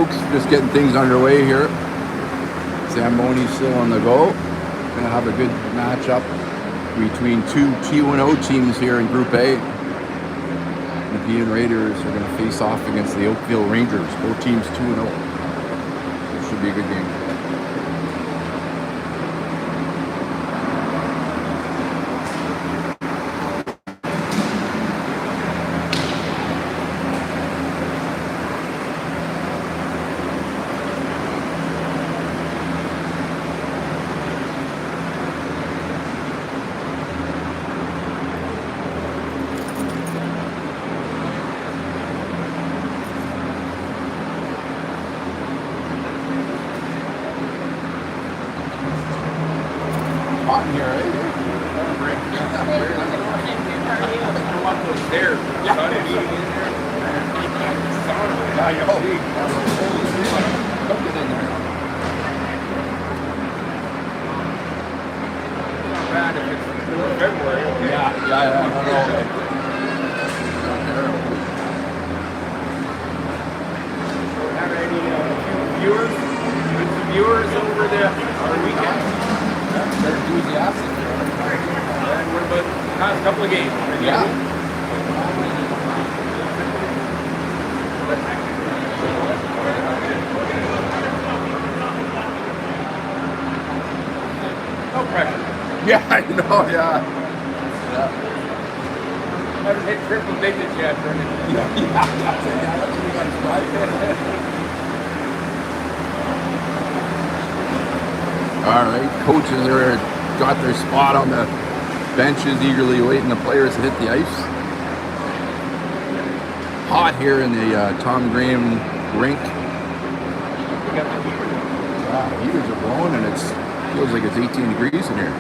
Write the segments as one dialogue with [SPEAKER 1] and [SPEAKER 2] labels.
[SPEAKER 1] folks. Just getting things underway here. Zamboni's still on the go. Gonna have a good matchup between two T1O teams here in Group A. Nepean Raiders are gonna face off against the Oakville Rangers. Both teams 2-0. It should be a good game. Hot in here, eh?
[SPEAKER 2] Viewers over there our weekend.
[SPEAKER 1] They're enthusiastic.
[SPEAKER 2] And what about the past couple of games?
[SPEAKER 1] Yeah.
[SPEAKER 2] No pressure.
[SPEAKER 1] Yeah, I know, yeah.
[SPEAKER 2] Haven't hit triple digits yet, Brendan.
[SPEAKER 1] Yeah, that's what we got to strive for. All right, coaches are got their spot on the benches, eagerly waiting the players to hit the ice. Hot here in the Tom Graham rink. Yeah, heaters are blowing, and it feels like it's 18 degrees in here.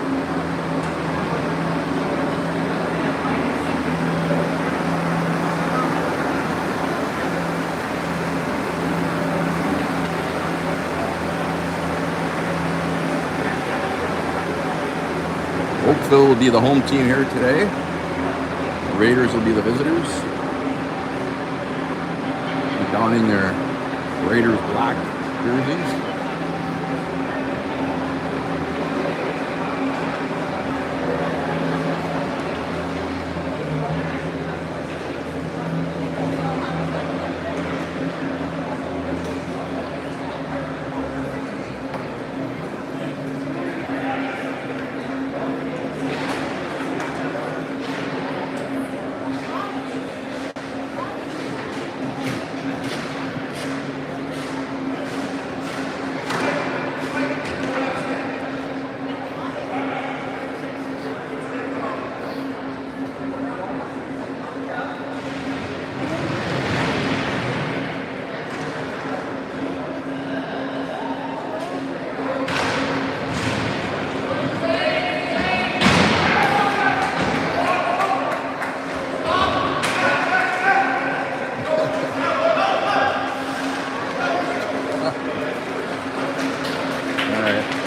[SPEAKER 1] Oakville will be the home team here today. The Raiders will be the visitors. They're donning their Raiders black jerseys.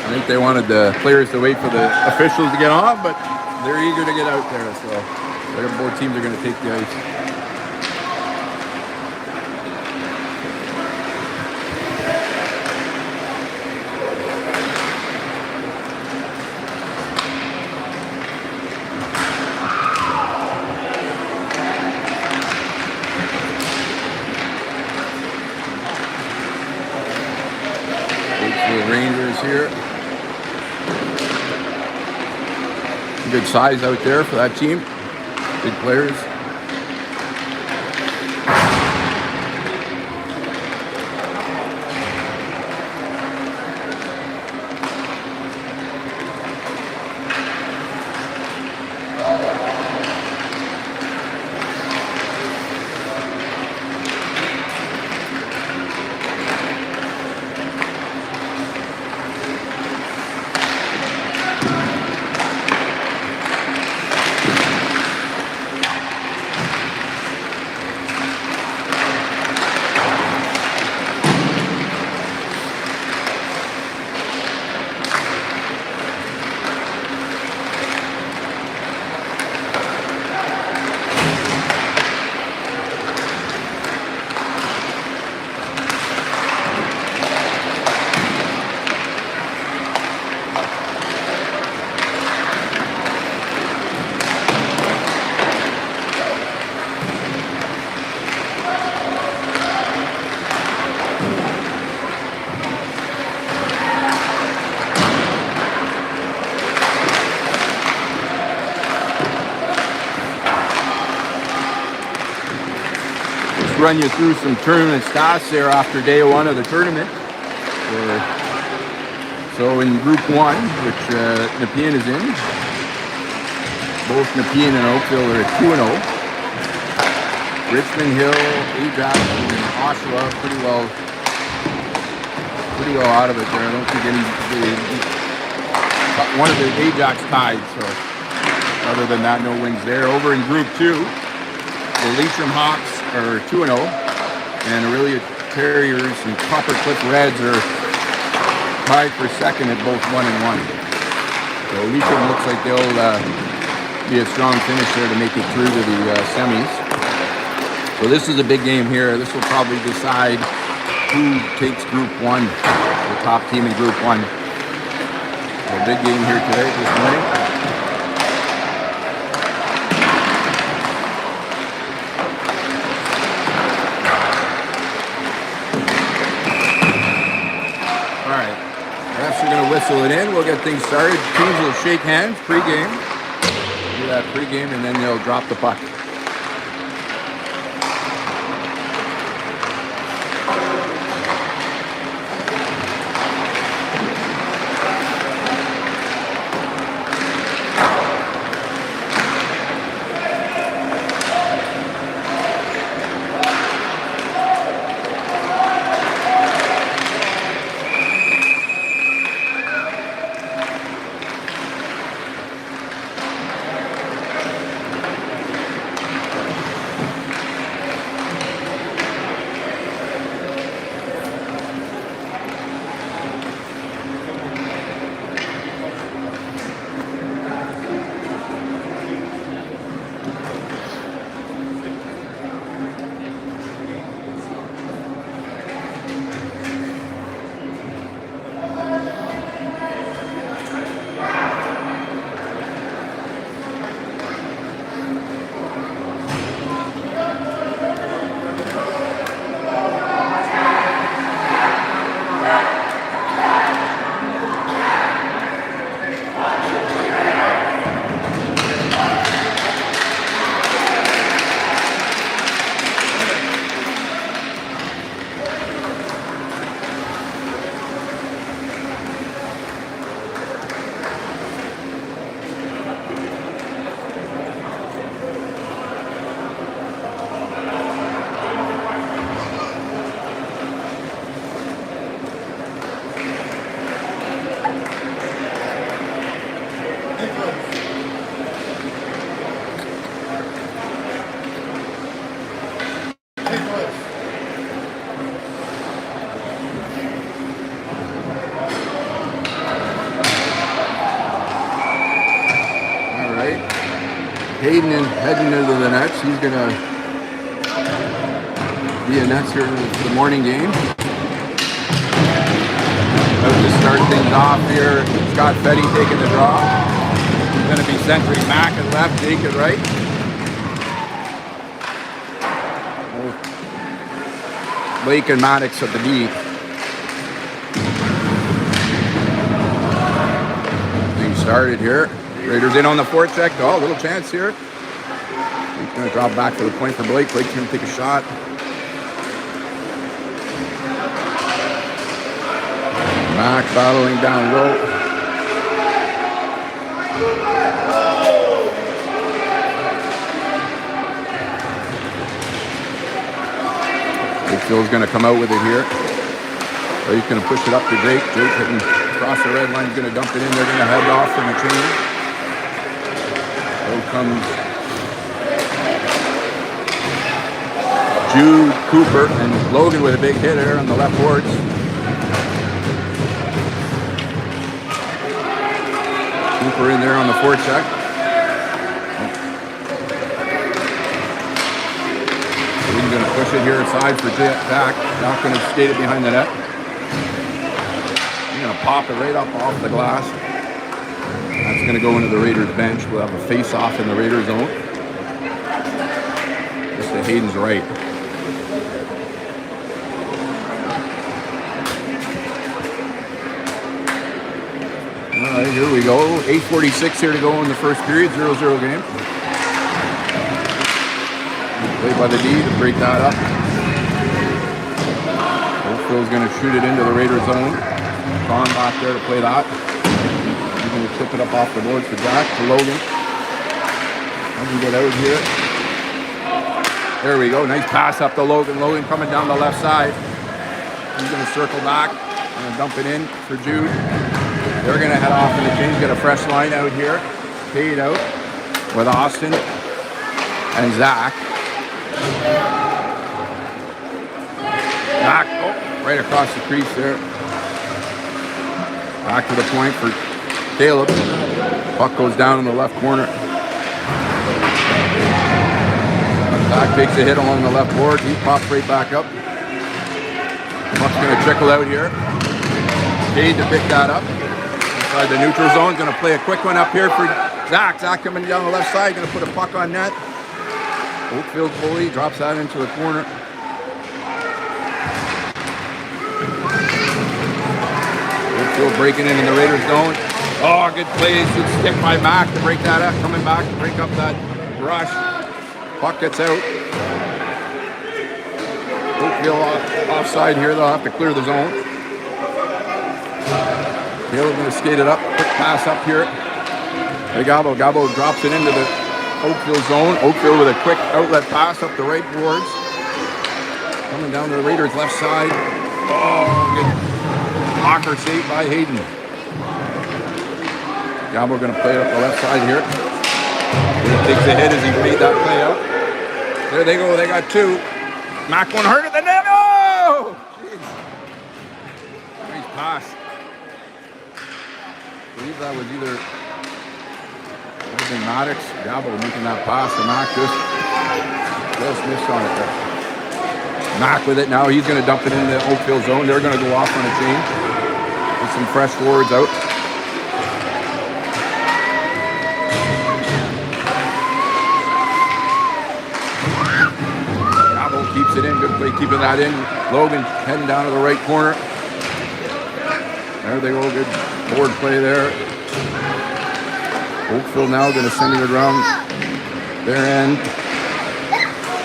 [SPEAKER 1] I think they wanted the players to wait for the officials to get on, but they're eager to get out there, so both teams are going to take the ice. Oakville Rangers here. Good size out there for that team. Big players. run you through some tournament stats there after day one of the tournament. So in Group 1, which Nepean is in, both Nepean and Oakville are at 2-0. Richmond Hill, Ajax, and Oshawa pretty well out of it there. I don't think one of the Ajax tied, so other than that, no wins there. Over in Group 2, the Leitrim Hawks are 2-0, and Aurelia Terriers and Copper Cliff Reds are tied for second at both 1-1. So Leitrim looks like they'll be a strong finish there to make it through to the semis. So this is a big game here. This will probably decide who takes Group 1, the top team in Group 1. So a big game here today, this morning. All right, refs are going to whistle it in. We'll get things started. Teams will shake hands pre-game. Do that pre-game, and then they'll drop the puck. Hayden is heading into the nets. He's going to be a nets here for the morning game. About to start things off here. Scott Fetty taking the draw. He's going to be centering Mac at left, Jake at right. Blake and Maddox at the D. Things started here. Raiders in on the forecheck. Oh, a little chance here. He's going to drop back for the point for Blake. Blake's going to take a shot. Mac battling down low. Phil's going to come out with it here. So he's going to push it up to Jake. Jake hitting across the red line. He's going to dump it in. They're going to head off from the chain. Out comes Jude, Cooper, and Logan with a big hit there on the left boards. Cooper in there on the forecheck. He's going to push it here aside for Jack. Not going to skate it behind the net. He's going to pop it right up off the glass. That's going to go into the Raiders bench. We'll have a face-off in the Raiders zone. Just to Hayden's right. All right, here we go. 8:46 here to go in the first period. 0-0 game. Played by the D to break that up. Oakville's going to shoot it into the Raiders zone. Sean back there to play that. He's going to tip it up off the boards for Jack, to Logan. Doesn't get out here. There we go. Nice pass up to Logan. Logan coming down the left side. He's going to circle back and dump it in for Jude. They're going to head off in the change. Get a fresh line out here. Paid out with Austin and Zach. Back, right across the crease there. Back to the point for Caleb. Puck goes down in the left corner. Zach takes a hit along the left board. He pops right back up. Puck's going to trickle out here. Cade to pick that up. Inside the neutral zone. Going to play a quick one up here for Zach. Zach coming down the left side. Going to put a puck on net. Oakville goalie drops that into the corner. Oakville breaking in the Raiders zone. Oh, good play. Good stick by Mac to break that up. Coming back to break up that rush. Puck gets out. Oakville offside here. They'll have to clear the zone. Caleb going to skate it up. Quick pass up here. Hey, Gabo. Gabo drops it into the Oakville zone. Oakville with a quick outlet pass up the right boards. Coming down to the Raiders left side. Oh, good blocker save by Hayden. Gabo going to play it up the left side here. He takes a hit as he made that play out. There they go. They got two. Mac one hurt at the net. Oh! Jeez. Nice pass. I believe that was either Maddox, Gabo making that pass, and Mac just missed on it there. Mac with it now. He's going to dump it in the Oakville zone. They're going to go off on a change with some fresh forwards out. Keeps it in, good play, keeping that in. Logan heading down to the right corner. There they go, good forward play there. Oakville now going to send it around their end.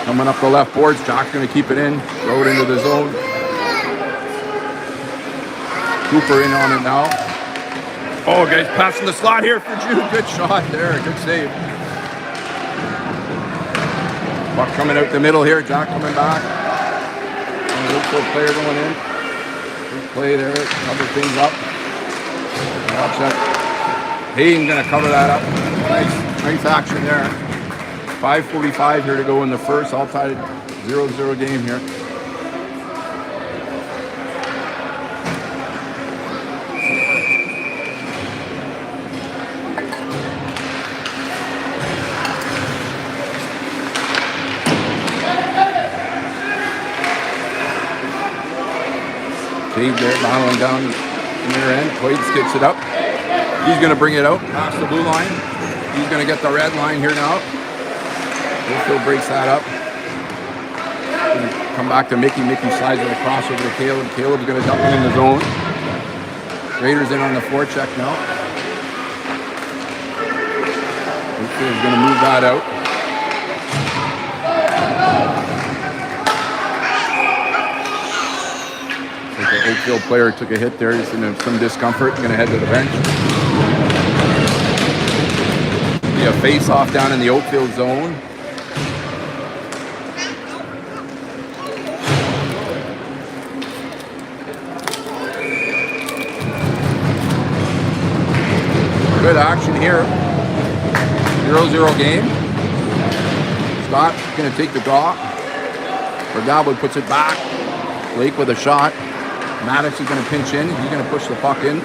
[SPEAKER 1] Coming up the left boards, Jock's going to keep it in, throw it into the zone. Cooper in on it now. Oh, guys, passing the slot here for Jude. Good shot there, good save. Puck coming out the middle here. Jack coming back. And the Oakville player going in. Good play there. Cover things up. Watch that. Hayden going to cover that up. Nice action there. 5:45 here to go in the first. All tied 0-0 game here. Dave there battling down the near end. Quaid skips it up. He's going to bring it out past the blue line. He's going to get the red line here now. Oakville breaks that up. Going to come back to Mickey. Mickey slides it across over to Caleb. Caleb's going to dump it in the zone. Raiders in on the forecheck now. Oakville's going to move that out. The Oakville player took a hit there. He's in some discomfort. Going to head to the bench. Be a face-off down in the Oakville zone. Good action here. 0-0 game. Scott going to take the draw. Gabo puts it back. Blake with a shot. Maddox is going to pinch in. He's going to push the puck in.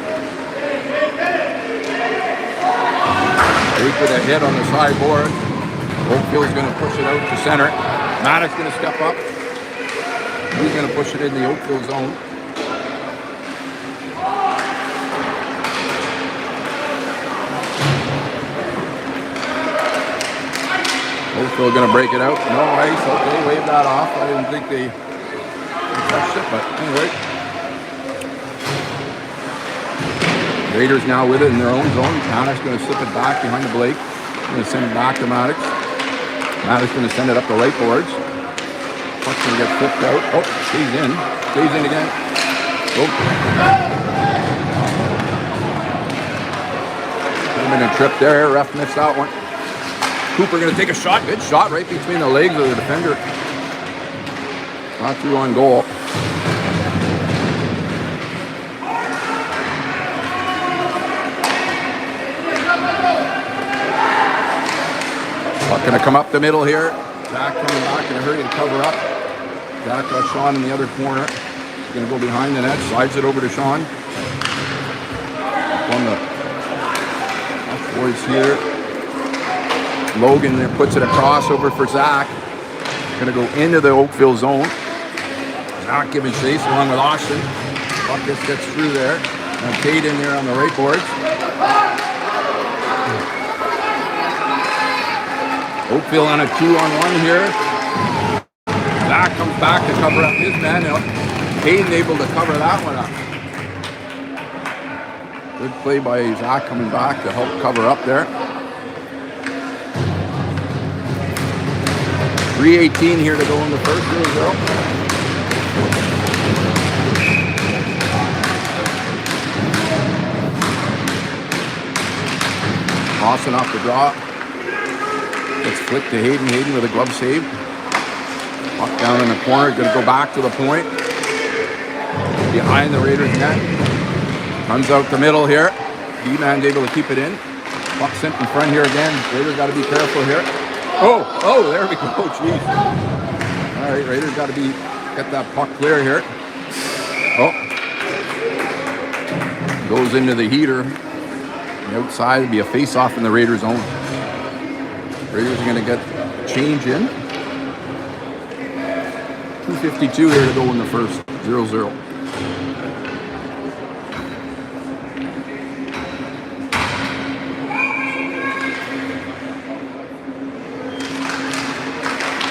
[SPEAKER 1] Blake with a hit on the sideboard. Oakville's going to push it out to center. Maddox going to step up. He's going to push it in the Oakville zone. Oakville going to break it out. No ice. Okay, wave that off. I didn't think they touched it, but anyway. Raiders now with it in their own zone. Maddox going to slip it back behind the Blake. Going to send it back to Maddox. Maddox going to send it up the right boards. Puck's going to get flipped out. Oh, stays in. Stays in again. Oh. Could have been a trip there. Ref missed that one. Cooper going to take a shot. Good shot right between the legs of the defender. Not through on goal. Puck going to come up the middle here. Zach coming back in a hurry to cover up. Zach got Sean in the other corner. He's going to go behind the net. Slides it over to Sean. On the boys here. Logan there puts it across over for Zach. Going to go into the Oakville zone. Zach giving chase along with Austin. Puck just gets through there. And Kate in there on the right boards. Oakville on a 2-on-1 here. Zach comes back to cover up his man. Hayden able to cover that one up. Good play by Zach coming back to help cover up there. 3:18 here to go in the first 0-0. Crossing off the draw. Let's flip to Hayden. Hayden with a glove save. Puck down in the corner. Going to go back to the point. Behind the Raiders net. Comes out the middle here. D-man's able to keep it in. Puck sent in front here again. Raiders got to be careful here. Oh, there we go. Jeez. All right, Raiders got to get that puck clear here. Oh. Goes into the heater. The outside will be a face-off in the Raiders zone. Raiders are going to get a change in. 2:52 here to go in the first. 0-0.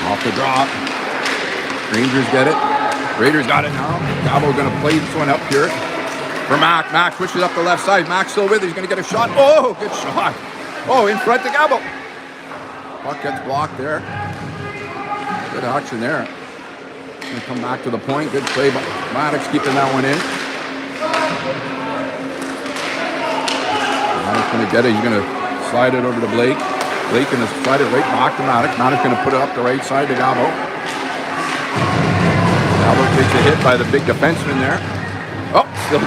[SPEAKER 1] Off the drop. Rangers get it. Raiders got it now. Gabo going to play this one up here for Mac. Mac pushes up the left side. Mac's still with it. He's going to get a shot. Oh, good shot. Oh, in front to Gabo. Puck gets blocked there. Good action there. Going to come back to the point. Good play by Maddox keeping that one in. Maddox going to get it. He's going to slide it over to Blake. Blake going to slide it right back to Maddox. Maddox going to put it up the right side to Gabo. Gabo takes a hit by the big defenseman there. Oh, still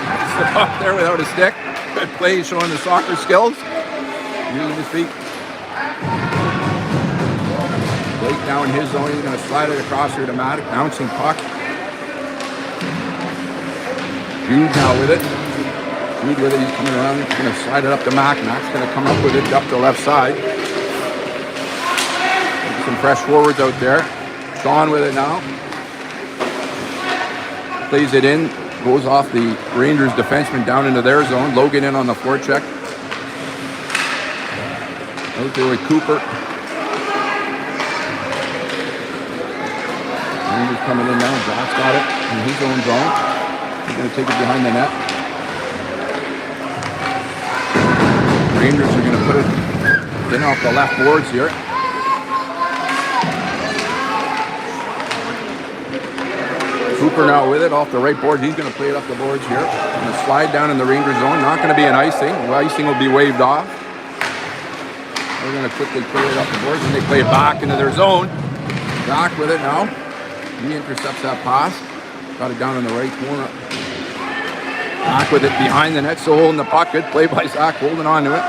[SPEAKER 1] up there without a stick. Good play showing the soccer skills. Using his feet. Blake now in his zone. He's going to slide it across here to Maddox. Bouncing puck. Jude now with it. Jude with it. He's coming around. He's going to slide it up to Mac. Mac's going to come up with it up the left side. Some fresh forwards out there. Sean with it now. Plays it in. Goes off the Rangers defenseman down into their zone. Logan in on the forecheck. Out there with Cooper. Rangers coming in now. Josh got it in his own zone. He's going to take it behind the net. Rangers are going to put it in off the left boards here. Cooper now with it off the right board. He's going to play it up the boards here. Going to slide down in the Rangers zone. Not going to be an icing. The icing will be waved off. They're going to quickly play it up the boards and they play it back into their zone. Zach with it now. He intercepts that pass. Got it down in the right corner. Zach with it behind the net, so holding the puck. Good play by Zach, holding on to it.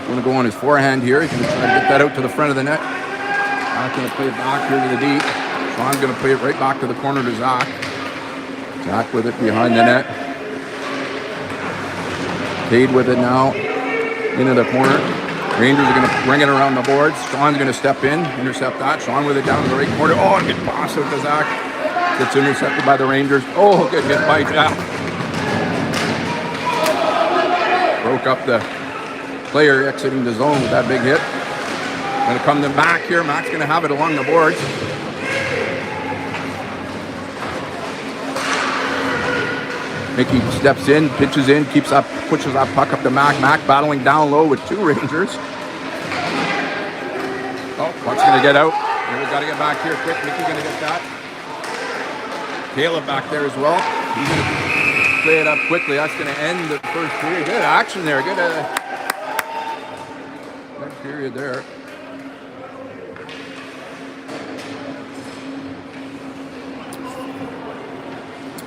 [SPEAKER 1] Going to go on his forehand here. He's going to try to get that out to the front of the net. Zach going to play it back here to the deep. Sean's going to play it right back to the corner to Zach. Zach with it behind the net. Cade with it now. Into the corner. Rangers are going to bring it around the boards. Sean's going to step in, intercept that. Sean with it down in the right corner. Oh, good pass out to Zach. Gets intercepted by the Rangers. Oh, good hit by Jack. Broke up the player exiting the zone with that big hit. Going to come to Mac here. Mac's going to have it along the boards. Mickey steps in, pitches in, pushes that puck up to Mac. Mac battling down low with two Rangers. Oh, puck's going to get out. And we got to get back here quick. Mickey going to get that. Caleb back there as well. He's going to play it up quickly. That's going to end the first period. Good action there. Good period there.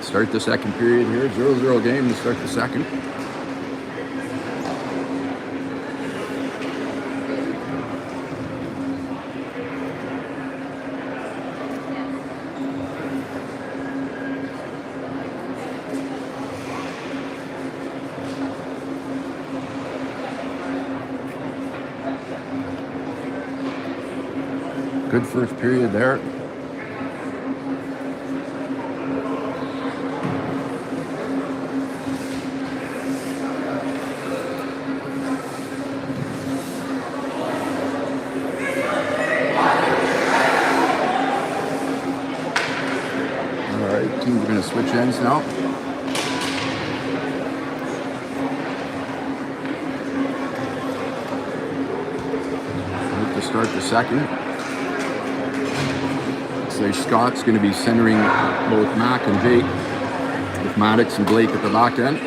[SPEAKER 1] Start the second period here. 0-0 game to start the second. Good first period there. Teams are going to switch ends now. To start the second. So Scott's going to be centering both Mac and Jake, with Maddox and Blake at the back end.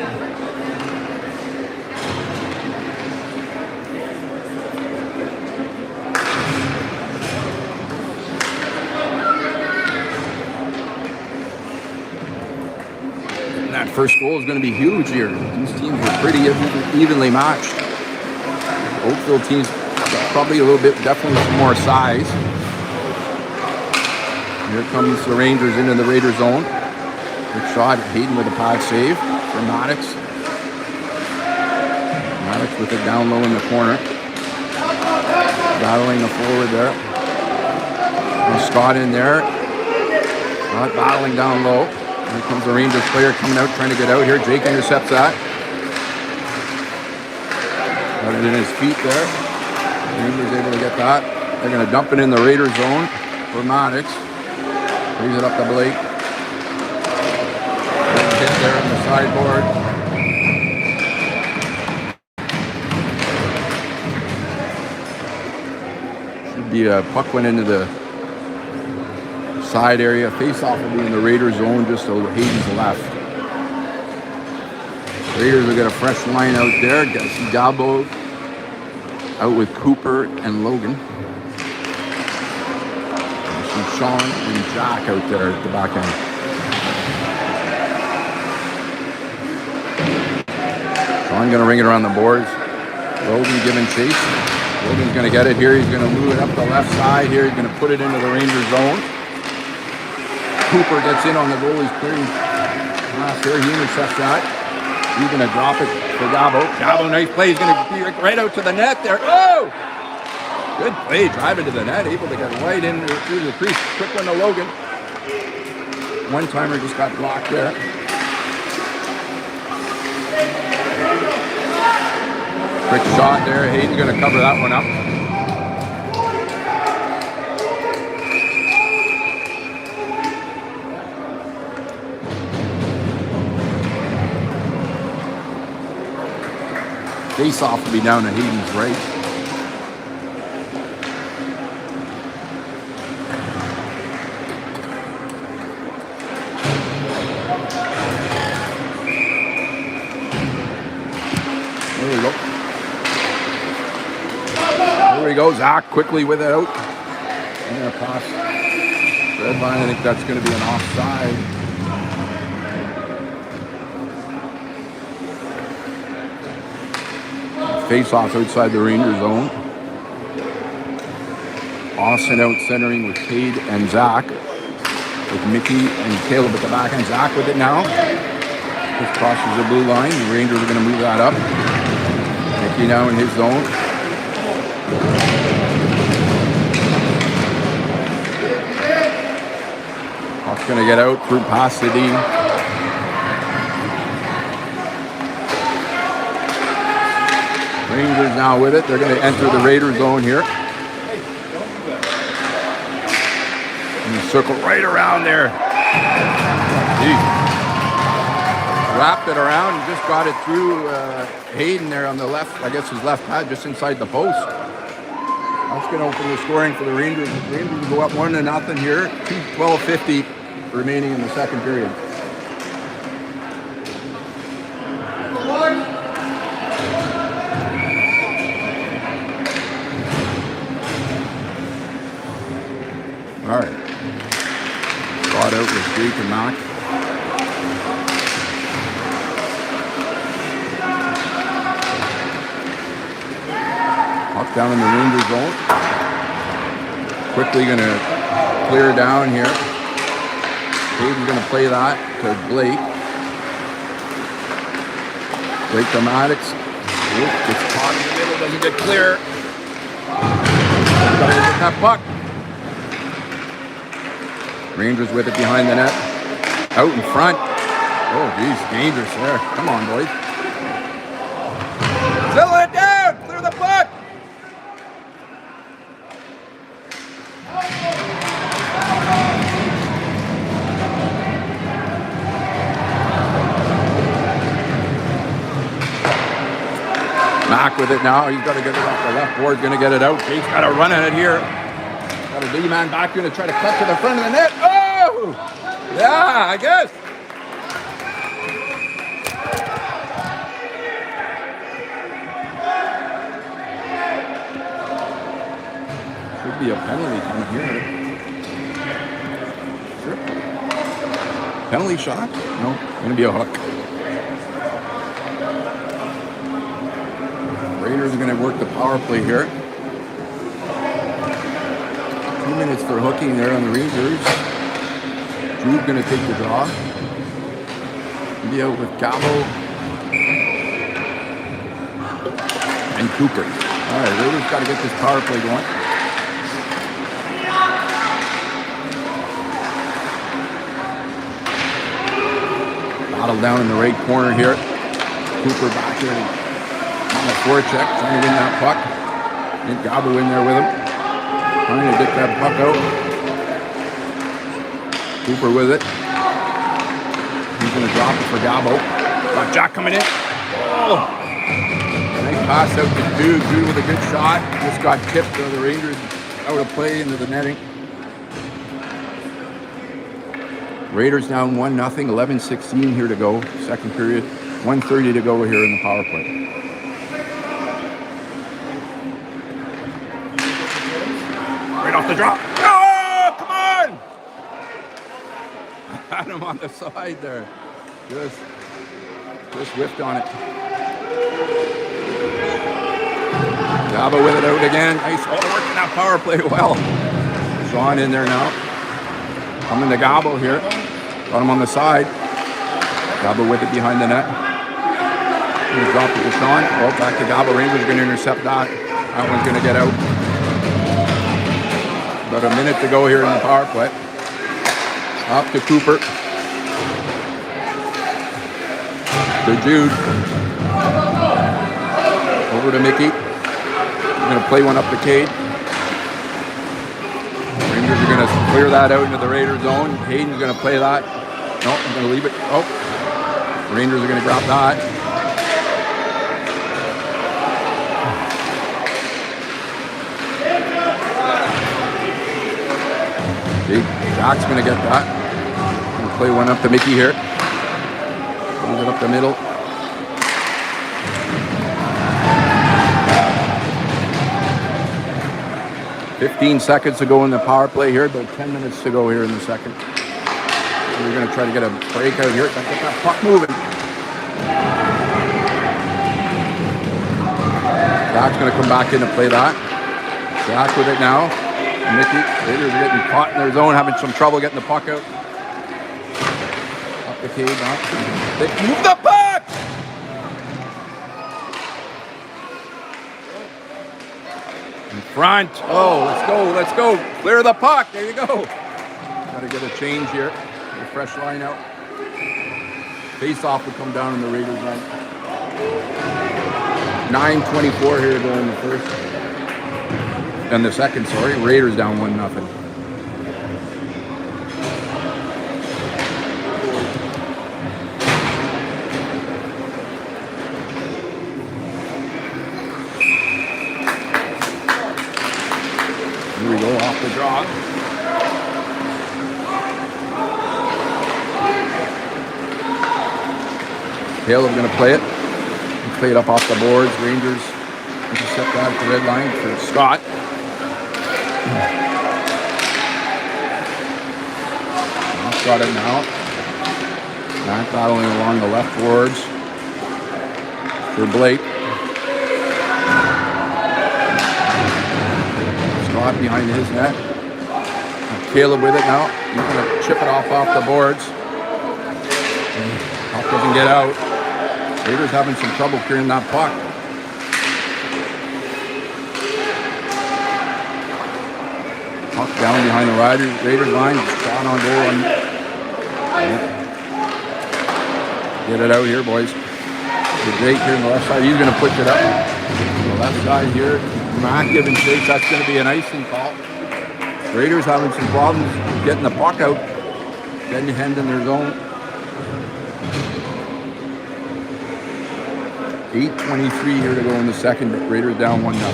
[SPEAKER 1] First goal is going to be huge here. These teams are pretty evenly matched. Oakville teams probably a little bit, definitely some more size. Here comes the Rangers into the Raider zone. Good shot. Hayden with a pad save for Maddox. Maddox with it down low in the corner. Battling the forward there. And Scott in there. Scott battling down low. Here comes the Rangers player coming out, trying to get out here. Jake intercepts that. Got it in his feet there. Rangers able to get that. They're going to dump it in the Raider zone for Maddox. Brings it up to Blake. Hit there on the sideboard. Should be a puck went into the side area. Face-off will be in the Raider zone, just to Hayden's left. Raiders will get a fresh line out there. Got some Dabo out with Cooper and Logan. Some Sean and Jack out there at the back end. Sean going to ring it around the boards. Logan giving chase. Logan's going to get it here. He's going to move it up the left side here. He's going to put it into the Ranger zone. Cooper gets in on the goal. He's clearing pass here. He intercepts that. He's going to drop it for Dabo. Dabo, nice play. He's going to be right out to the net there. Oh! Good play. Driving to the net. Able to get right in through the crease. Quick one to Logan. One-timer just got blocked there. Quick shot there. Hayden's going to cover that one up. Face-off will be down to Hayden's right. There we go. There we go. Zach quickly with it out. I'm going to pass red line. I think that's going to be an offside. Face-off outside the Ranger zone. Austin out centering with Cade and Zach. With Mickey and Caleb at the back end. Zach with it now. Just crosses the blue line. The Rangers are going to move that up. Mickey now in his zone. Puck's going to get out through past the D. Rangers now with it. They're going to enter the Raider zone here. And circle right around there. Jeez. Wrapped it around and just got it through Hayden there on the left. I guess his left pad just inside the post. That's going to open the scoring for the Rangers. The Rangers go up 1-0 here. 12:50 remaining in the second period. All right. Brought out with Jake and Mac. Up down in the Ranger zone. Quickly going to clear down here. Hayden's going to play that to Blake. Blake to Maddox. Gets caught in the middle, doesn't get clear. Got to get that puck. Rangers with it behind the net. Out in front. Oh, geez, dangerous there. Come on, boys. Settle it down. Clear the puck. Mac with it now. He's got to get it off the left board. Going to get it out. Jake's got to run at it here. Got a D-man back. Going to try to cut to the front of the net. Oh! Yeah, I guess. Could be a penalty coming here. Sure. Penalty shot? No, going to be a hook. Raiders are going to work the power play here. 2 minutes for hooking there on the Rangers. Drew's going to take the draw. Be out with Gabo and Cooper. All right, Raiders got to get this power play going. Battle down in the right corner here. Cooper back here. On the forecheck, trying to win that puck. Get Gabo in there with him. Trying to get that puck out. Cooper with it. He's going to drop it for Gabo. Got Jack coming in. Oh! Nice pass out to Dude. Dude with a good shot. Just got tipped to the Rangers out of play into the netting. Raiders down 1-0. 11:16 here to go. Second period. 1:30 to go here in the power play. Off the drop. Oh, come on! Had him on the side there. Just whiffed on it. Gabo with it out again. Nice. Oh, working that power play well. Sean in there now. Coming to Gabo here. Got him on the side. Gabo with it behind the net. He dropped it to Sean. Oh, back to Gabo. Rangers are going to intercept that. That one's going to get out. About a minute to go here in the power play. Up to Cooper. To Jude. Over to Mickey. He's going to play one up to Cade. Rangers are going to clear that out into the Raider zone. Hayden's going to play that. No, I'm going to leave it. Oh. Rangers are going to grab that. Jack's going to get that. Going to play one up to Mickey here. Move it up the middle. "15 seconds to go in the power play here. About 10 minutes to go here in the second. We're going to try to get a break out here. Got to get that puck moving. Jack's going to come back in and play that. Jack with it now. Mickey, Raiders are getting caught in their zone, having some trouble getting the puck out. Up the cage, up. They move the puck! In front. Oh, let's go. Clear the puck. There you go. Got to get a change here. Get a fresh line out. Face-off will come down in the Raiders' line. 9:24 here to go in the first. And the second, sorry. Raiders down 1-0. Here we go, off the draw. Caleb going to play it. He played up off the boards. Rangers intercept that at the red line for Scott. Got it now. Not battling along the left boards for Blake. Scott behind his net. Caleb with it now. He's going to chip it off the boards. Puck doesn't get out. Raiders having some trouble clearing that puck. Puck down behind the Raiders line. Shot on goal. Get it out here, boys. The Drake here on the left side. He's going to push it up. On the left side here. Matt giving shakes. That's going to be an icing call. Raiders having some problems getting the puck out. Getting the hand in their zone. 8:23 here to go in the second. Raiders down 1-0.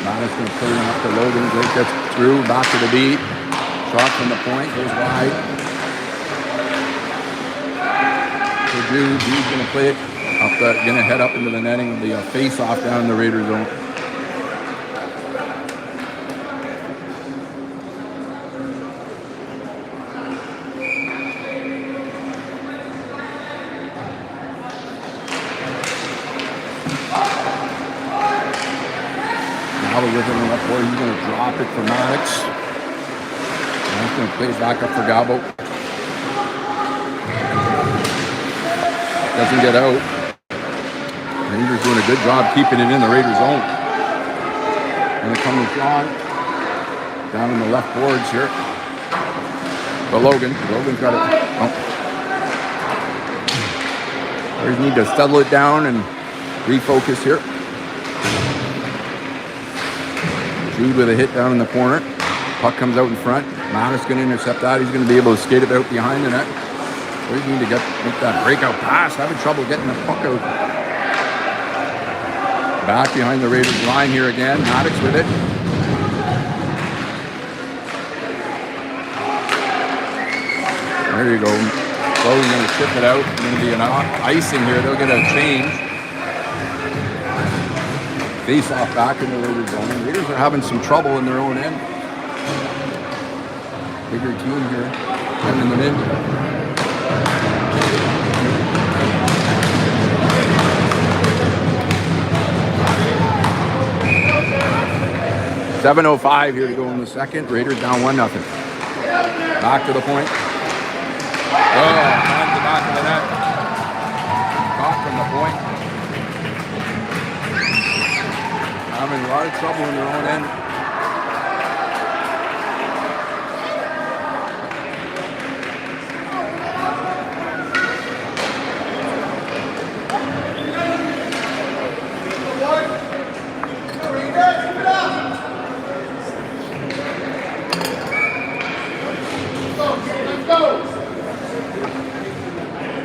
[SPEAKER 1] Matt's going to put it up to Logan. Drake gets through, back to the beat. Shot from the point, goes wide. So Jude's going to play it up, going to head up into the netting. The face-off down in the Raider zone. With him up forward, he's going to drop it for Maddox. And he's going to play it back up for Gabo. Doesn't get out. Rangers doing a good job keeping it in the Raiders zone. And it comes on down in the left boards here. But Logan's got it. Oh. Raiders need to settle it down and refocus here. Jude with a hit down in the corner. Puck comes out in front. Mattis going to intercept that. He's going to be able to skate it out behind the net. We need to make that breakout pass. Having trouble getting the puck out. Back behind the Raiders line here again. Maddox with it. There you go. Chloe's going to chip it out. It's going to be an icing here. They'll get a change. Face off back in the Raiders zone. Raiders are having some trouble in their own end. Bigger team here. Sending them in. .7:05 here to go in the second. Raiders down 1-0. Back to the point. Oh, on the back of the net. Caught from the point. Having a lot of trouble in their own end.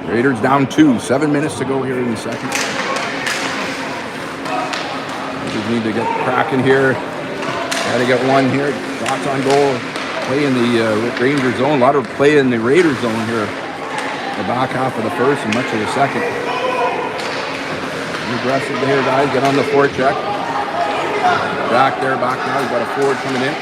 [SPEAKER 1] Raiders down 2. 7 minutes to go here in the second. Need to get cracking here. Got to get one here. Shots on goal. Play in the Ranger zone. A lot of play in the Raider zone here. The back half of the first and much of the second. Be aggressive here, guys. Get on the forecheck. Back there, back now. We've got a forward coming in.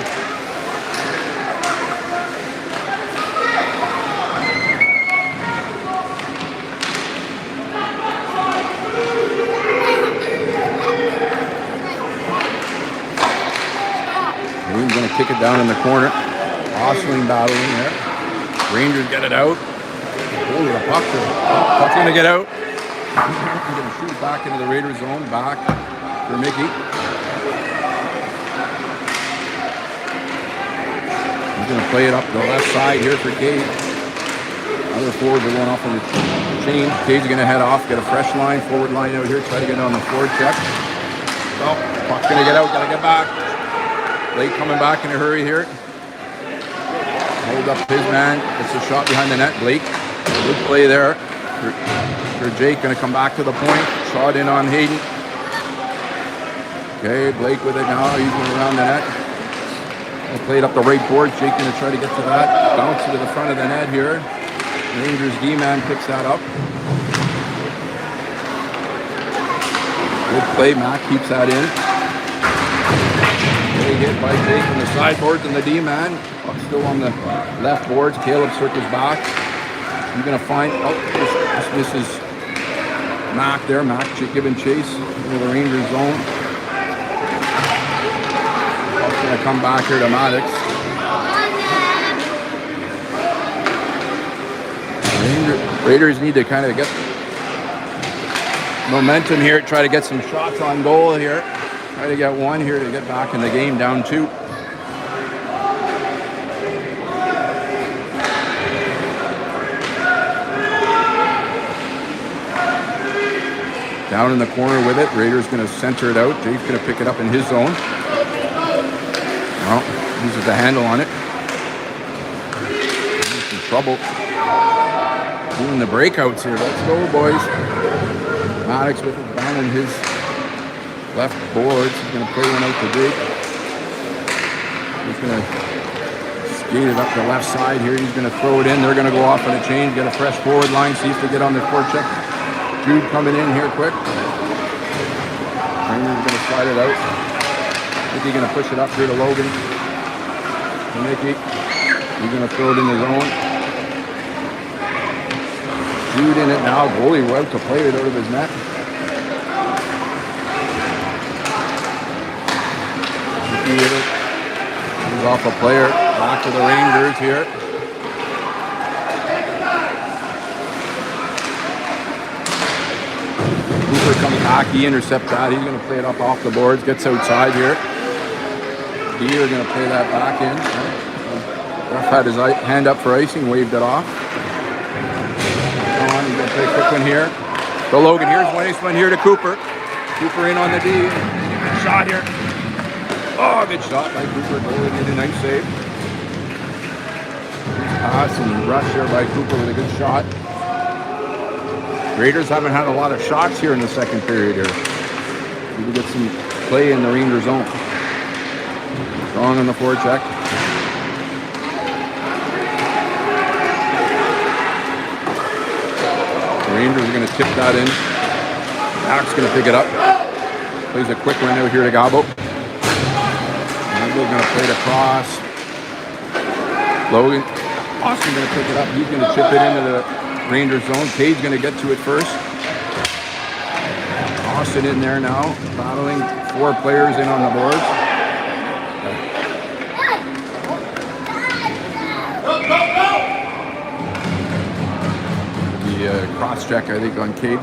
[SPEAKER 1] Going to kick it down in the corner. Ostling battling there. Rangers get it out. Oh, the puck. Puck's going to get out. He's going to shoot it back into the Raiders zone. Back for Mickey. He's going to play it up the left side here for Cade. Other forwards are going off on the change. Cade's going to head off. Get a fresh line. Forward line out here. Try to get on the forward check. Oh, puck's going to get out. Got to get back. Blake coming back in a hurry here. Hold up his man. Gets a shot behind the net. Blake. Good play there. For Jake. Going to come back to the point. Shot in on Hayden. Okay, Blake with it now. He's going around the net. Played up the right board. Jake going to try to get to that. Bounce to the front of the net here. Rangers D-man picks that up. Good play. Mac keeps that in. Big hit by Jake on the sideboards and the D-man. Still on the left boards. Caleb circles back. He's going to find... Oh, this misses Mac there. Mac giving chase into the Rangers zone. Going to come back here to Maddox. Raiders need to kind of get momentum here, try to get some shots on goal here. Try to get one here to get back in the game, down 2. Down in the corner with it. Raiders going to center it out. Jake's going to pick it up in his zone. Well, uses the handle on it. Some trouble doing the breakouts here. Let's go, boys. Maddox with it down in his left boards. He's going to play one out to Jake. He's going to skate it up the left side here. He's going to throw it in. They're going to go off on a change, get a fresh forward line, see if they get on their forecheck. Jude coming in here quick. Rangers going to slide it out. Mickey going to push it up here to Logan. Mickey, he's going to throw it in the zone. Jude in it now. Goalie out to play it out of his net. Mickey with it. He's off a player. Back to the Rangers here. Cooper comes back. He intercepts that. He's going to play it up off the boards. Gets outside here. Deere going to play that back in. Ref had his hand up for icing, waved it off. Come on, he's going to play a quick one here. So Logan, here's one nice one here to Cooper. Cooper in on the D. Shot here. Oh, good shot by Cooper. Goalie did a nice save. Pass and rush here by Cooper with a good shot. Raiders haven't had a lot of shots here in the second period here. We can get some play in the Ranger zone. Strong on the forecheck. The Rangers are going to tip that in. Mac's going to pick it up. Plays a quick one out here to Gabo. Gabo going to play it across. Logan. Austin going to pick it up. He's going to chip it into the Rangers zone. Cade's going to get to it first. Austin in there now. Battling 4 players in on the boards. Cross check, I think, on Cade.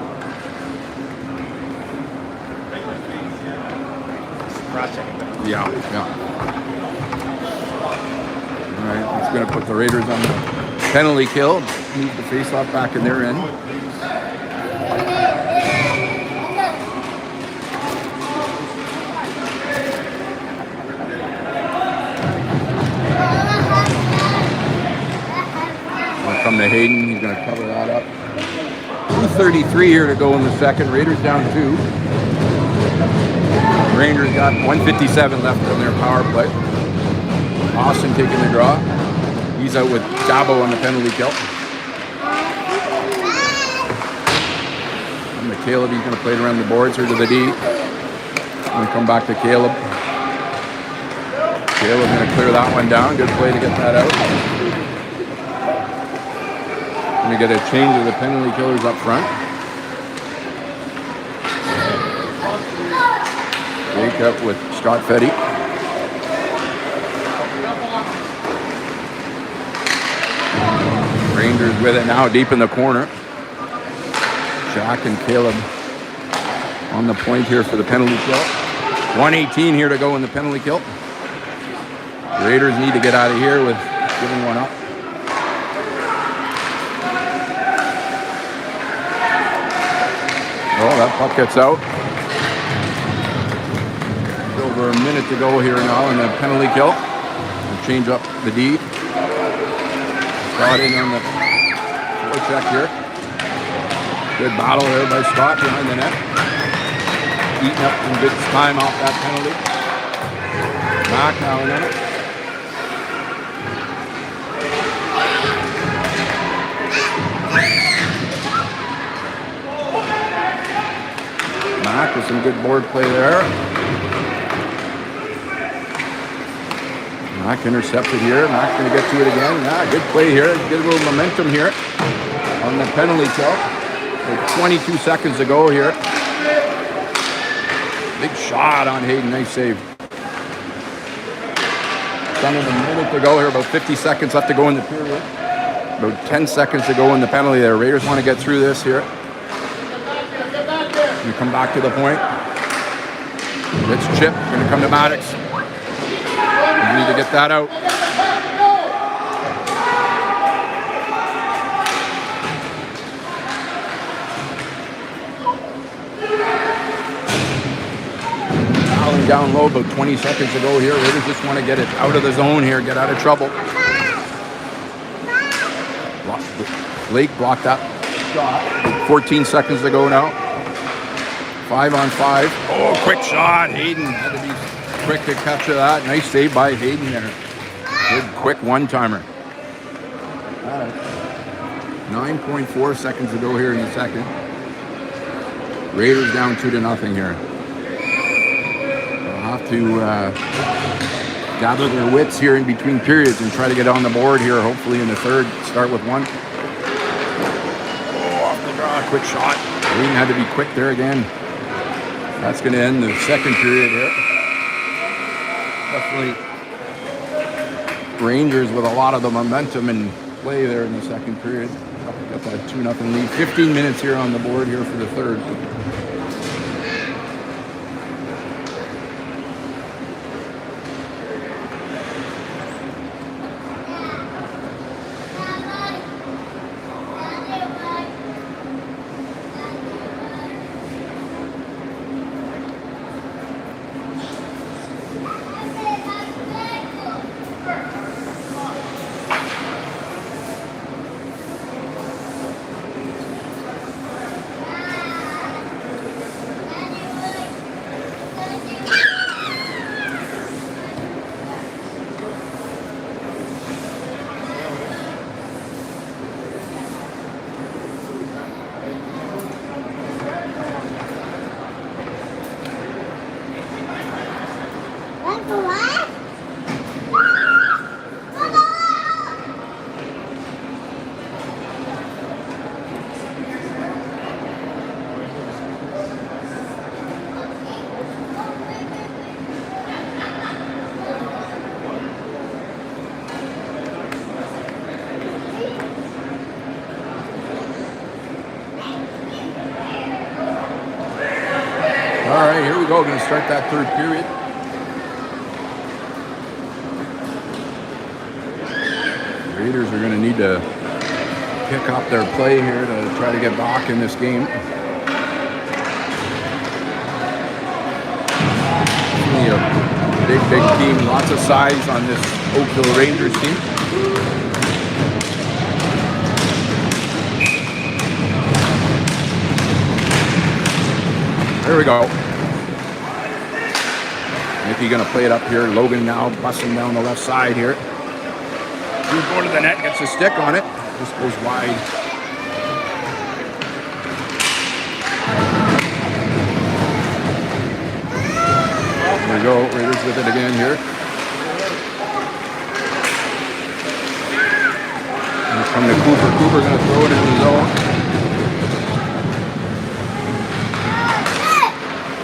[SPEAKER 2] Cross check.
[SPEAKER 1] Yeah. All right, he's going to put the Raiders on the penalty kill. Move the face-off back in their end. Going to come to Hayden. He's going to cover that up. 2:33 here to go in the second. Raiders down 2. Rangers got 1:57 left on their power play. Austin taking the draw. He's out with Dabo on the penalty kill. And the Caleb, he's going to play it around the boards here to the D. Going to come back to Caleb. Caleb going to clear that one down. Good play to get that out. Going to get a change of the penalty killers up front. Jake up with Scott Fetty. Rangers with it now, deep in the corner. Jack and Caleb on the point here for the penalty kill. 1:18 here to go in the penalty kill. Raiders need to get out of here with giving one up. Oh, that puck gets out. Over a minute to go here now in the penalty kill. We'll change up the D. Scott in on the forecheck here. Good battle there by Scott behind the net. Eating up some good time off that penalty. Mac now in it. Mac with some good board play there. Mac intercepted here. Mac going to get to it again. Yeah, good play here. Get a little momentum here on the penalty kill. 22 seconds to go here. Big shot on Hayden. Nice save. Under a minute to go here. About 50 seconds left to go in the period. About 10 seconds to go in the penalty there. Raiders want to get through this here. We come back to the point. It's Chip. Going to come to Maddox. We need to get that out. Fouling down low, about 20 seconds to go here. Raiders just want to get it out of the zone here, get out of trouble. Blake blocked that shot. 14 seconds to go now. 5 on 5. Oh, quick shot. Hayden had to be quick to capture that. Nice save by Hayden there. Good quick one-timer. 9.4 seconds to go here in the second. Raiders down 2-0 here. They'll have to gather their wits here in between periods and try to get on the board here, hopefully in the third. Start with one. Oh, off the draw. Quick shot. Hayden had to be quick there again. That's going to end the second period here. Definitely Rangers with a lot of the momentum and play there in the second period. Got that 2-0 lead. 15 minutes here on the board here for the third. All right, here we go. Going to start that third period. Raiders are going to need to pick up their play here to try to get back in this game. A big team, lots of size on this Oakville Rangers team. There we go. Nicky going to play it up here. Logan now busting down the left side here. He's going to the net, gets a stick on it. Just goes wide. There we go. Raiders with it again here. And it's coming to Cooper. Cooper going to throw it in the zone.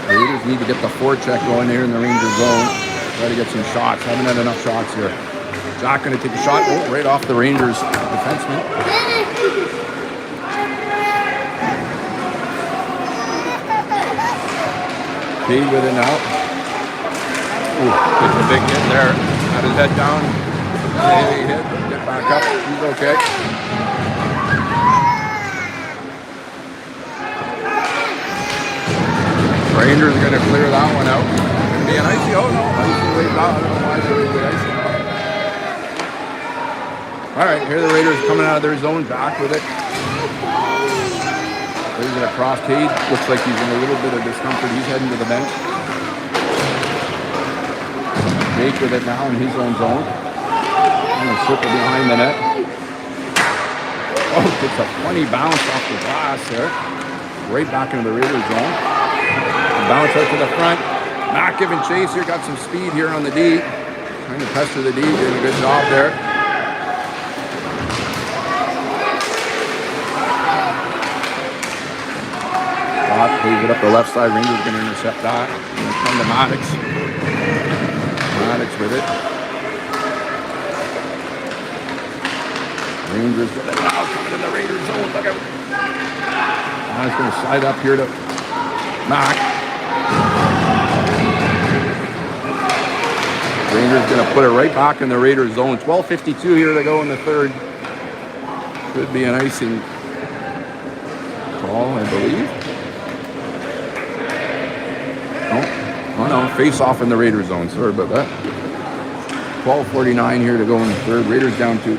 [SPEAKER 1] Raiders need to get the forecheck going here in the Ranger zone. Try to get some shots. Haven't had enough shots here. Jack going to take a shot. Oh, right off the Rangers defenseman. Cade with it now. Ooh, gets a big hit there. Had his head down. He hit. Get back up. He's okay. Rangers are going to clear that one out. Going to be an icy. Oh no, icy waves out. I don't know why they were icing out. All right, here the Raiders coming out of their zone, back with it. There's it across. Cade looks like he's in a little bit of discomfort. He's heading to the bench. Jake with it now in his own zone. And a circle behind the net. Oh, gets a funny bounce off the glass there. Right back into the Raiders zone. Bounce out to the front. Matt giving chase here. Got some speed here on the D. Trying to pester the D. Doing a good job there. Plays it up the left side. Rangers going to intercept that. And come to Maddox. Maddox with it. Rangers with it now. Coming in the Raiders zone. Look out. Maddox going to slide up here to Mac. Rangers going to put it right back in the Raiders zone. 12:52 here to go in the third. Could be an icing call, I believe. Oh no, face off in the Raiders zone. Sorry about that. 12:49 here to go in the third. Raiders down to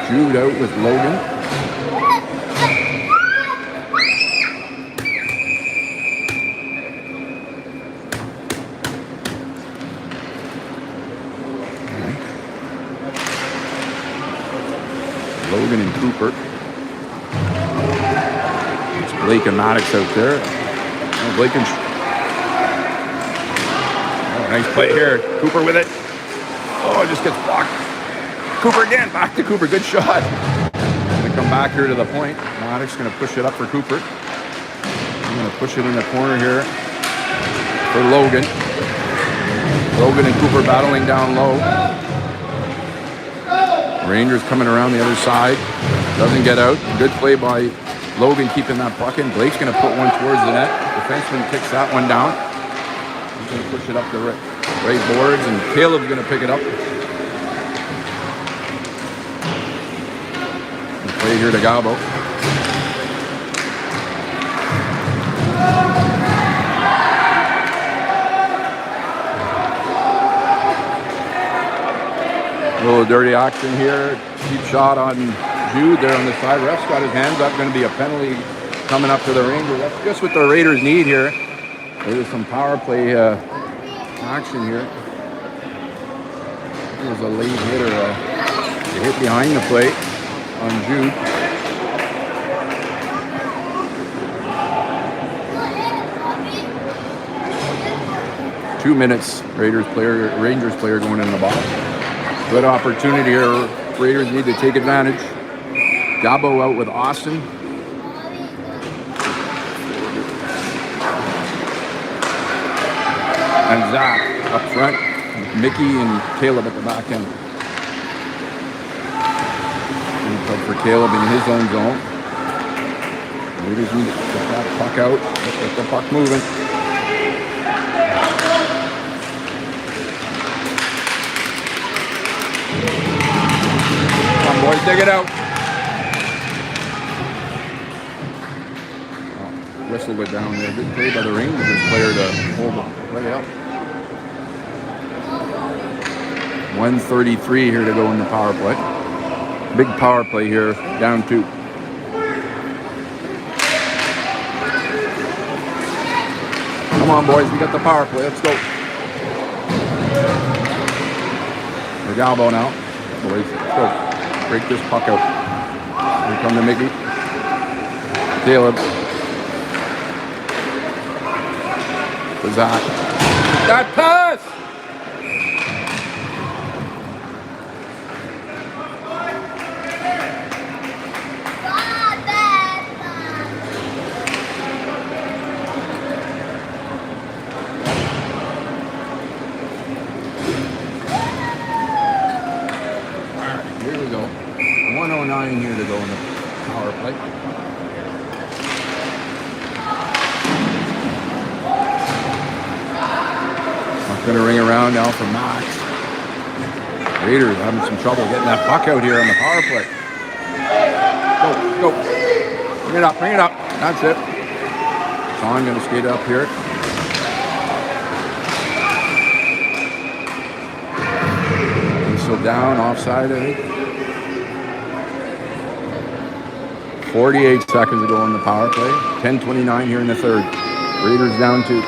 [SPEAKER 1] Jude out with Logan. Logan and Cooper. It's Blake and Maddox out there. Oh, Blake and nice play here. Cooper with it. Oh, it just gets blocked. Cooper again. Back to Cooper. Good shot. Going to come back here to the point. Maddox going to push it up for Cooper. I'm going to push it in the corner here for Logan. Logan and Cooper battling down low. Rangers coming around the other side. Doesn't get out. Good play by Logan keeping that puck in. Blake's going to put one towards the net. Defenseman kicks that one down. He's going to push it up the right boards, and Caleb's going to pick it up. And play here to Gabo. A little dirty action here. Cheap shot on Jude there on the side. Ref's got his hands up. Going to be a penalty coming up to the Rangers. That's just what the Raiders need here. There's some power play action here. There's a late hit or a hit behind the plate on Jude. Two minutes. Rangers player going in the box. Good opportunity here. Raiders need to take advantage. Gabo out with Austin. And Zach up front. Mickey and Caleb at the back end. For Caleb in his own zone. Raiders need to get that puck out. Get the puck moving. Come on, boys, dig it out. Oh, whistle went down there. Good play by the Rangers player to hold the play up. 1:33 here to go in the power play. Big power play here, down 2. Come on, boys, we got the power play. Let's go. For Galbo now. Boys, let's go. Break this puck out. Here come to Mickey. Caleb. To Zach. That pass! Here to go in the power play. Not going to ring around now for Max. Raiders having some trouble getting that puck out here on the power play. Go. Bring it up. That's it. Sean going to skate up here. whistle down, offside, I think. 48 seconds to go in the power play. 10:29 here in the third. Raiders down 2.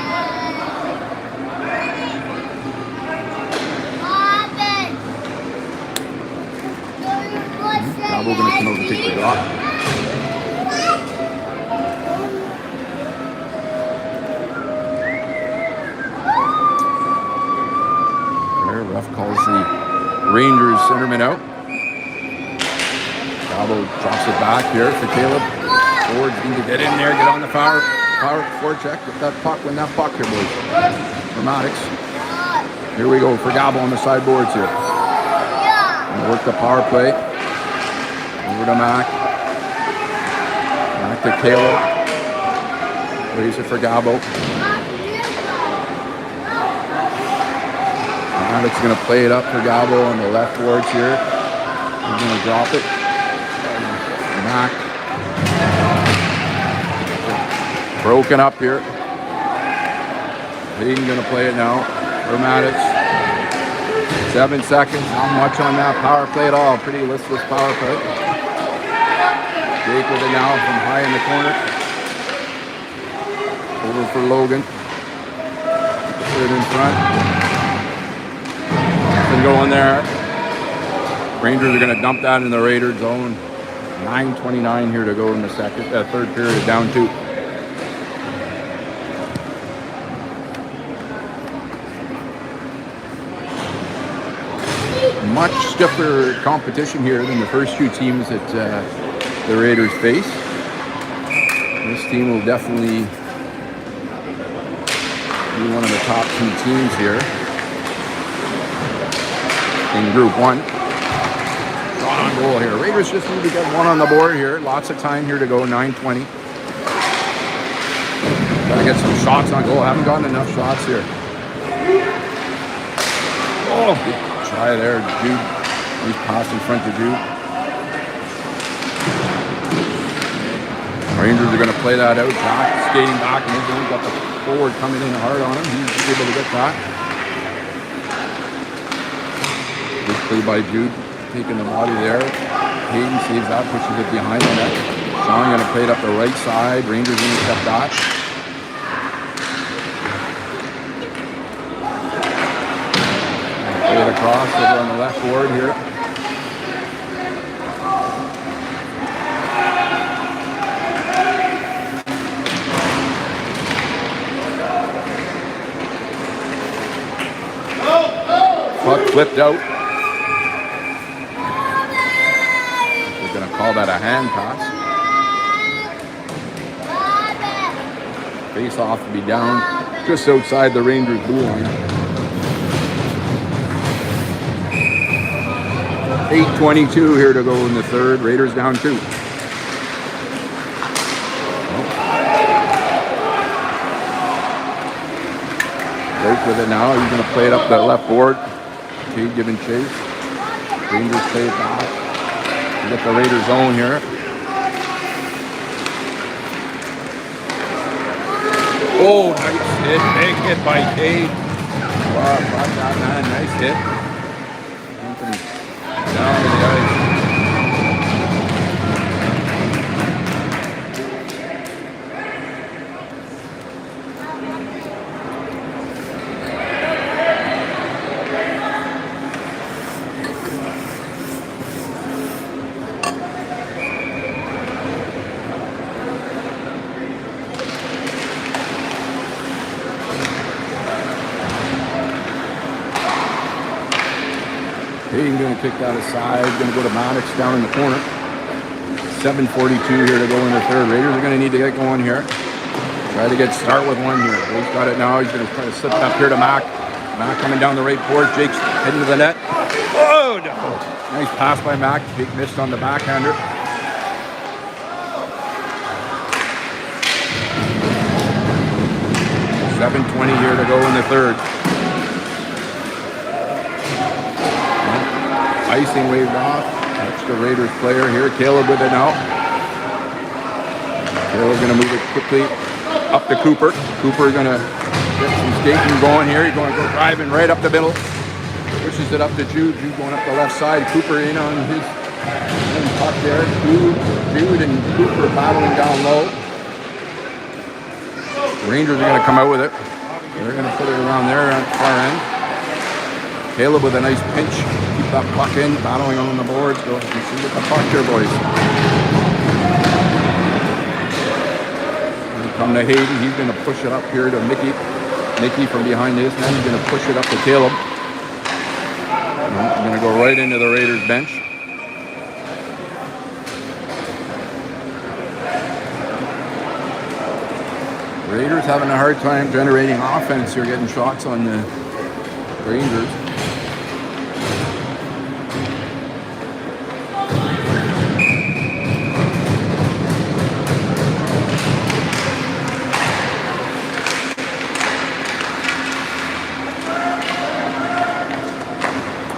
[SPEAKER 1] Now we're going to come out and take the drop. There, ref calls the Rangers centerman out. Gabo drops it back here for Caleb. Forwards need to get in there, get on the power forecheck. Get that puck, win that puck here, boys. Dramatics. Here we go for Gabo on the sideboards here. And work the power play. Over to Mac. Back to Caleb. Plays it for Gabo. Dramatics going to play it up for Gabo on the left boards here. He's going to drop it. Mac. Broken up here. Hayden going to play it now. Dramatics. 7 seconds. Not much on that power play at all. Pretty listless power play. Jake with it now from high in the corner. Over for Logan. Put it in front. Nothing going there. Rangers are going to dump that in the Raider zone. 9:29 here to go in the third period, down 2. Much stiffer competition here than the first 2 teams that the Raiders face. This team will definitely be one of the top 2 teams here in Group 1. Shot on goal here. Raiders just need to get one on the board here. Lots of time here to go, 9:20. Gotta get some shots on goal. Haven't gotten enough shots here. Oh, good try there, Jude. He's pass in front of Jude. Rangers are going to play that out. Jack skating back, and he's got the forward coming in hard on him. He's able to get that. Good play by Jude, taking the body there. Hayden saves that, pushes it behind the net. Sean going to play it up the right side. Rangers intercept that. Play it across over on the left board here. Puck flipped out. We're going to call that a hand pass. Face off to be down just outside the Rangers blue line. 8:22 here to go in the third. Raiders down 2. Drake with it now. He's going to play it up the left board. Cade giving chase. Rangers play it back. We get the Raiders zone here. Oh, nice hit. Big hit by Cade. Wow, brought that man. Nice hit. Anthony down to the ice. Hayden going to kick that aside. Going to go to Maddox down in the corner. 7:42 here to go in the third. Raiders are going to need to get going here. Try to start with one here. He's got it now. He's going to try to slip it up here to Mac. Mac coming down the right board. Jake's heading to the net. Oh, no. Nice pass by Mac. Jake missed on the backhander. $7:20 here to go in the third. Icing waved off. That's the Raiders player here. Caleb with it now. Caleb going to move it quickly up to Cooper. Cooper going to get some skating going here. He's going to go driving right up the middle. Pushes it up to Jude. Jude going up the left side. Cooper in on his puck there. Jude and Cooper battling down low. Rangers are going to come out with it. They're going to put it around there at the far end. Caleb with a nice pinch. Keep that puck in. Battling on the boards. Go and see with the puck here, boys. Come to Hayden. He's going to push it up here to Mickey. Mickey from behind his man. He's going to push it up to Caleb. He's going to go right into the Raiders bench. Raiders having a hard time generating offense here, getting shots on the Rangers.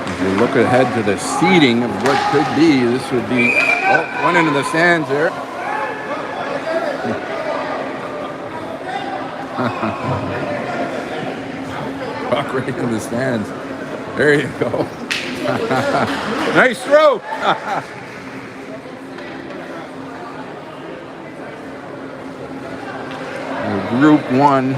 [SPEAKER 1] If you look ahead to the seeding of what could be, this would be one into the stands there. Puck right to the stands. There you go. Nice throw. Group 1.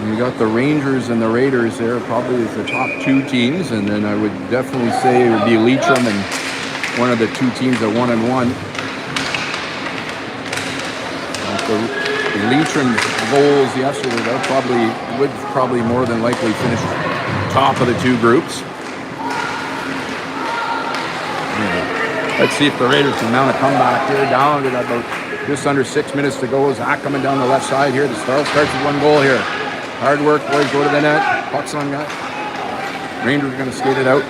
[SPEAKER 1] You got the Rangers and the Raiders there, probably as the top 2 teams, and then I would definitely say it would be Leitrim and one of the 2 teams at 1-1. Leitrim's goals yesterday, they would probably more than likely finish top of the 2 groups. Let's see if the Raiders can mount a comeback here. Down to about just under 6 minutes to go. Zach coming down the left side here. The starts with 1 goal here. Hard work, boys. Go to the net. Puck's on that. Rangers are going to skate it out.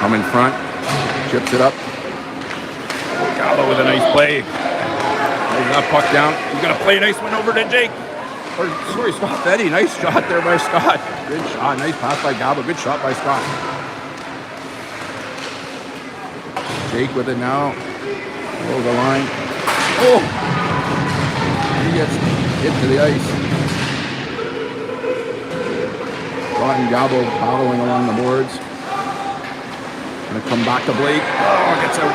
[SPEAKER 1] Come in front, chips it up. Gallo with a nice play. Lays that puck down. He's going to play a nice one over to Jake. Or, sorry, Scott Eddie. Nice shot there by Scott. Good shot. Nice pass by Gallo. Good shot by Scott. Jake with it now. Over the line. Oh! He gets hit to the ice. Scott and Gallo following along the boards. Gonna come back to Blake. Oh, gets out.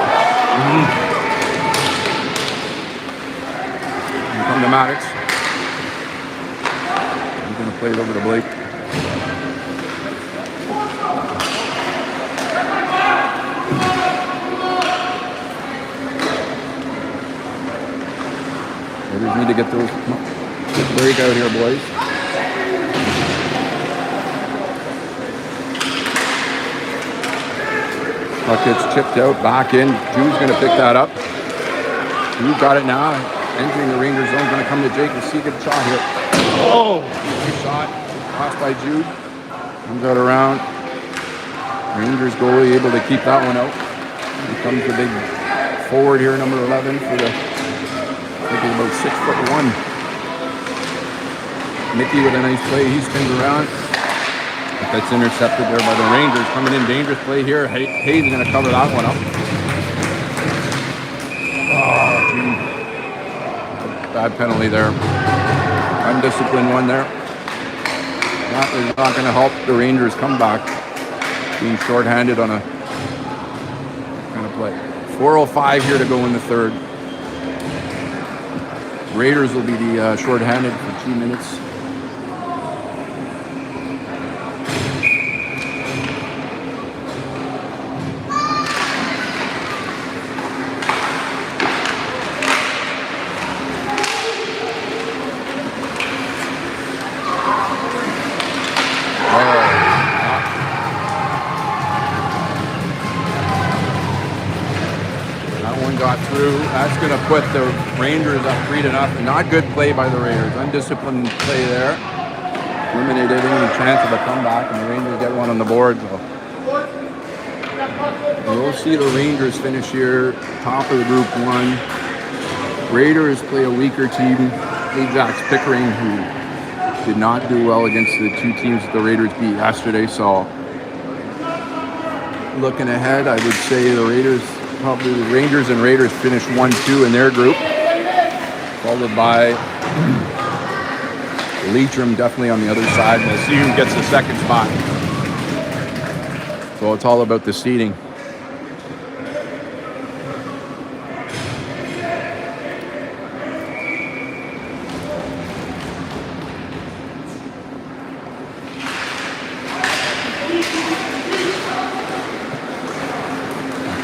[SPEAKER 1] Here come the Maddox. He's gonna play it over to Blake. Raiders need to get those. Good break out here, boys. Puck gets chipped out, back in. Jude's going to pick that up. Jude got it now. Entering the Rangers zone. Going to come to Jake and see a good shot here. Oh! Good shot. Passed by Jude. Comes out around. Rangers goalie able to keep that one out. Here comes the big forward here, number 11, for the, I think he's about 6'1". Mickey with a nice play. He spins around. That's intercepted there by the Rangers. Coming in, dangerous play here. Hayes is going to cover that one up. Oh, gee. Bad penalty there. Undisciplined one there. That is not going to help the Rangers come back. Being shorthanded on a kind of play. 4:05 here to go in the third. Raiders will be the shorthanded for 2 minutes. Got through. That's going to put the Rangers up 3-0. Not good play by the Raiders. Undisciplined play there. Eliminated any chance of a comeback, and the Rangers get one on the board. So we'll see the Rangers finish here, top of the Group 1. Raiders play a weaker team, Ajax Pickering, who did not do well against the 2 teams that the Raiders beat yesterday. So looking ahead, I would say the Raiders probably the Rangers and Raiders finish 1-2 in their group, followed by Leitrim definitely on the other side. We'll see who gets the second spot. So it's all about the seeding.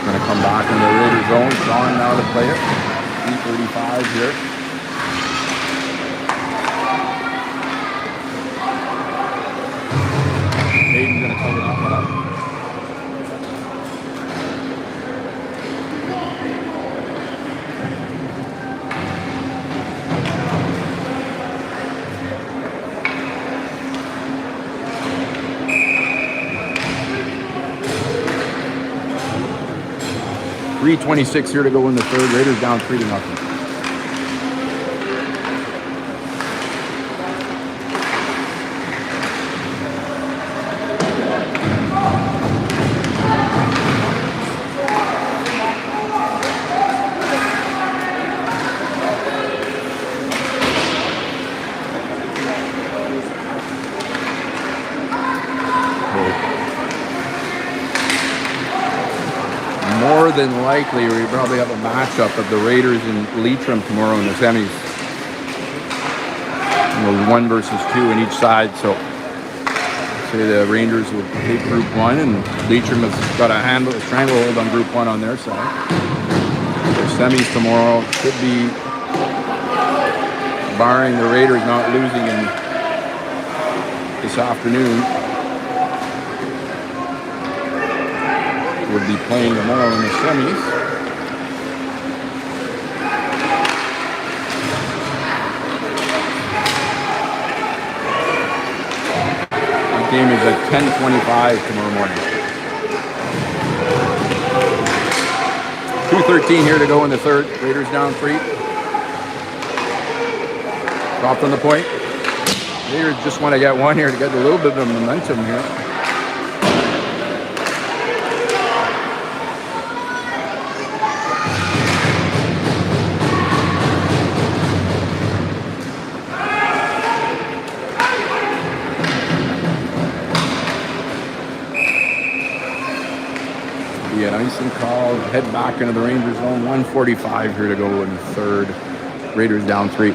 [SPEAKER 1] Going to come back in the Raider zone. Sean now to play it. 3:35 here. Hayden's going to cover that one up. .326 here to go in the third. Raiders down 3-0. More than likely, we probably have a matchup of the Raiders and Leitrim tomorrow in the semis. One versus two in each side. So, say the Rangers will take Group 1, and Leitrim has got a stranglehold on Group 1 on their side. The semis tomorrow could be, barring the Raiders not losing this afternoon, would be playing tomorrow in the semis. The game is at 10:25 tomorrow morning. 2:13 here to go in the third. Raiders down 3. Dropped on the point. Raiders just want to get one here to get a little bit of momentum here. An icing call, head back into the Rangers zone. 1:45 here to go in the third. Raiders down 3.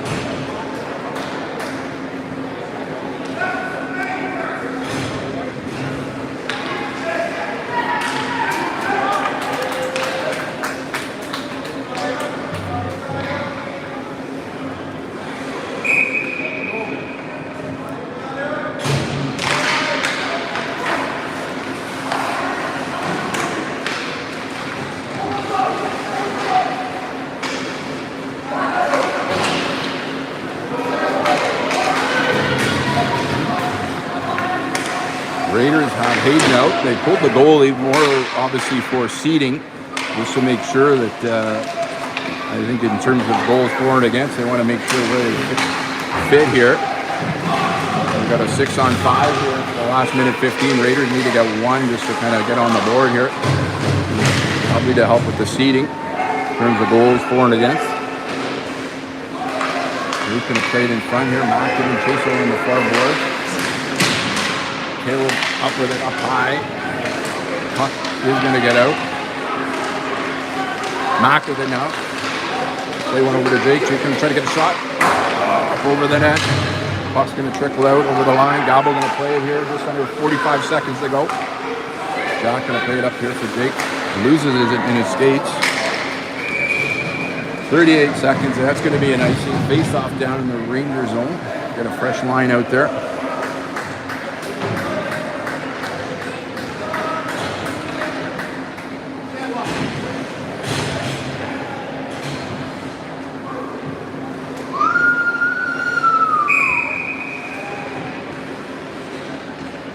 [SPEAKER 1] Raiders have Hayden out. They pulled the goalie more obviously for seeding, just to make sure that I think in terms of goals for and against, they want to make sure where they fit here. We've got a 6-on-5 here for the last minute 15. Raiders need to get one just to kind of get on the board here. Probably to help with the seeding in terms of goals for and against. Who's going to play it in front here? Mackin and Chiso on the far board. Caleb up with it, up high. Puck is going to get out. Mack with it now. Play one over to Jake. Jake going to try to get a shot. Up over the net. Puck's going to trickle out over the line. Gobble going to play it here. Just under 45 seconds to go. Jack going to play it up here for Jake. Loses it in his skates. 38 seconds. That's going to be an icing face-off down in the Ranger zone. Got a fresh line out there.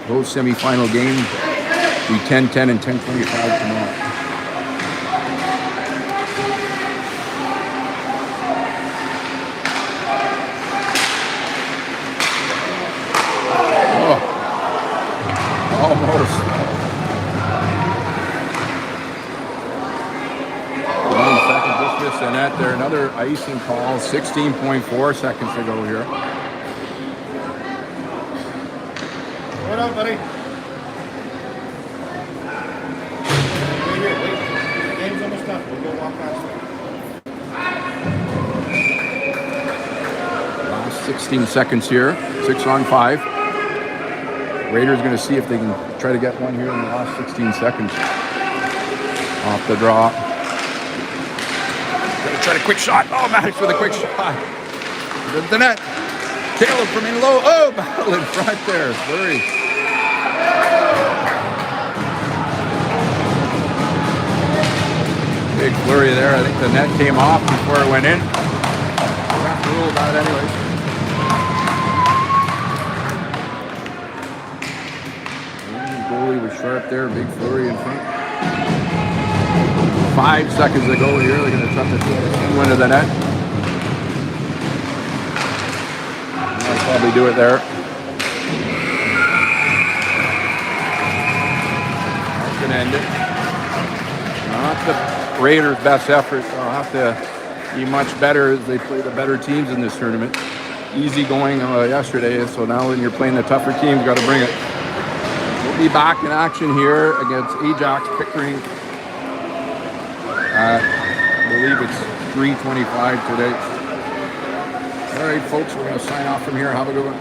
[SPEAKER 1] Those semi-final games be 10-10 and 10-25 tomorrow. Oh, almost. Missed the net there. Another icing call. 16.4 seconds to go here.
[SPEAKER 3] What up, buddy? Wait here, wait. The game's almost done. We'll go walk past it.
[SPEAKER 1] Last 16 seconds here. 6-on-5. Raiders going to see if they can try to get one here in the last 16 seconds. Off the draw. Going to try a quick shot. Oh, Maddox with a quick shot. The net. Caleb from in low. Oh, battle in front there. Flurry. Big flurry there. I think the net came off before it went in. We'll have to rule that anyway. Goalie was sharp there. Big flurry in front. 5 seconds to go here. They're going to try to win to the net. I'll probably do it there. That's going to end it. Not the Raiders' best effort. They'll have to be much better as they play the better teams in this tournament. Easy going yesterday, so now when you're playing the tougher teams, you got to bring it. We'll be back in action here against Ajax Pickering. I believe it's 3:25 today. All right, folks, we're going to sign off from here. Have a good one.